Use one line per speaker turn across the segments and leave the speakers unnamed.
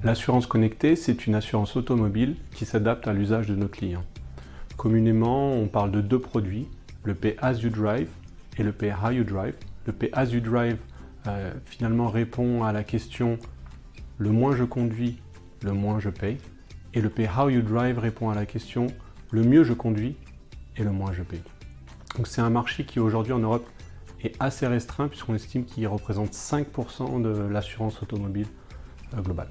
L'assurance connectée, c'est une assurance automobile qui s'adapte à l'usage de nos clients. Communément, on parle de deux produits, le Pay As You Drive et le Pay How You Drive. Le Pay As You Drive finalement répond à la question « le moins je conduis, le moins je paye ». Et le Pay How You Drive répond à la question « le mieux je conduis et le moins je paye ». Donc c'est un marché qui aujourd'hui en Europe est assez restreint puisqu'on estime qu'il représente 5% de l'assurance automobile globale.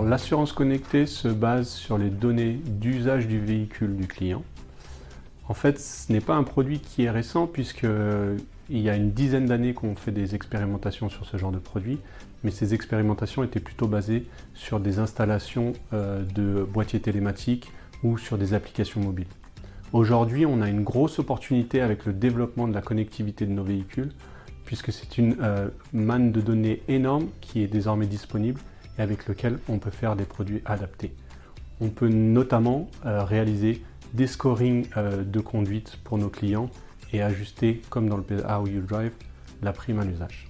L'assurance connectée se base sur les données d'usage du véhicule du client. En fait, ce n'est pas un produit qui est récent puisqu'il y a une dizaine d'années qu'on fait des expérimentations sur ce genre de produit, mais ces expérimentations étaient plutôt basées sur des installations de boîtiers télématiques ou sur des applications mobiles. Aujourd'hui, on a une grosse opportunité avec le développement de la connectivité de nos véhicules puisque c'est une manne de données énorme qui est désormais disponible et avec lequel on peut faire des produits adaptés. On peut notamment réaliser des scorings de conduite pour nos clients et ajuster, comme dans le Pay How You Drive, la prime à l'usage.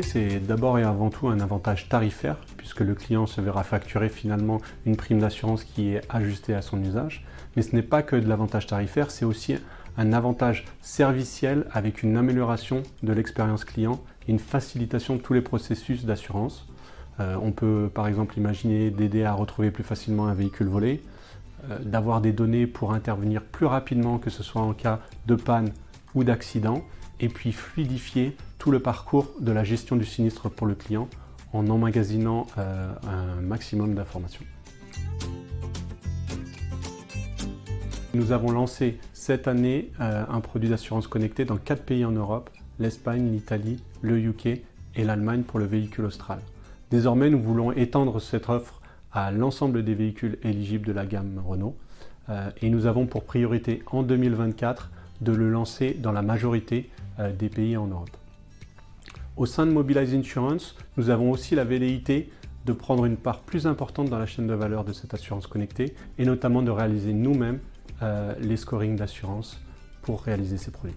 C'est d'abord et avant tout un avantage tarifaire puisque le client se verra facturer finalement une prime d'assurance qui est ajustée à son usage. Mais ce n'est pas que de l'avantage tarifaire, c'est aussi un avantage serviciel avec une amélioration de l'expérience client et une facilitation de tous les processus d'assurance. On peut par exemple imaginer d'aider à retrouver plus facilement un véhicule volé, d'avoir des données pour intervenir plus rapidement que ce soit en cas de panne ou d'accident, et puis fluidifier tout le parcours de la gestion du sinistre pour le client en emmagasinant un maximum d'informations. Nous avons lancé cette année un produit d'assurance connectée dans 4 pays en Europe, l'Espagne, l'Italie, le UK et l'Allemagne pour le véhicule austral. Désormais, nous voulons étendre cette offre à l'ensemble des véhicules éligibles de la gamme Renault et nous avons pour priorité en 2024 de le lancer dans la majorité des pays en Europe. Au sein de Mobilize Insurance, nous avons aussi la velléité de prendre une part plus importante dans la chaîne de valeur de cette assurance connectée et notamment de réaliser nous-mêmes les scorings d'assurance pour réaliser ces produits.